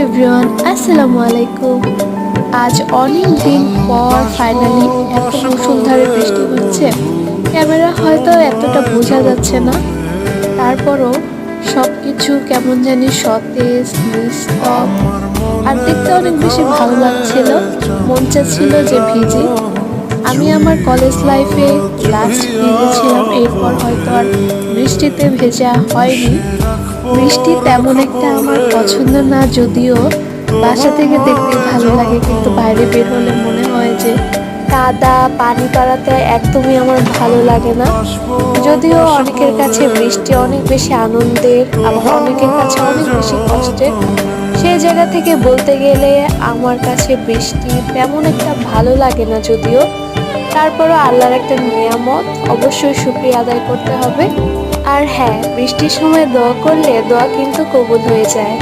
Everyone, আসসালামু আলাইকুম। আজ অনেক দিন পর ফাইনালি এত মুষলধারে বৃষ্টি হচ্ছে। ক্যামেরা হয়তো এতটা বোঝা যাচ্ছে না, তারপরও সব কিছু কেমন জানি সতেজ নিস্তব আর দেখতে অনেক বেশি ভালো লাগছিল। মন চাচ্ছিল যে ভিজি। আমি আমার কলেজ লাইফে লাস্ট ভিজেছিলাম, এরপর হয়তো আর বৃষ্টিতে ভেজা হয়নি। বৃষ্টি তেমন একটা আমার পছন্দ না, যদিও বাসা থেকে দেখতে ভালো লাগে, কিন্তু বাইরে বের হলে মনে হয় যে কাদা পানি পাড়াতে একদমই আমার ভালো লাগে না। যদিও অনেকের কাছে বৃষ্টি অনেক বেশি আনন্দের, আবার অনেকের কাছে অনেক বেশি কষ্টের। সেই জায়গা থেকে বলতে গেলে আমার কাছে বৃষ্টি তেমন একটা ভালো লাগে না, যদিও তারপরও আল্লাহর একটা নিয়ামত, অবশ্যই শুকরিয়া আদায় করতে হবে। আর হ্যাঁ, বৃষ্টির সময় দোয়া করলে দোয়া কিন্তু কবুল হয়ে যায়।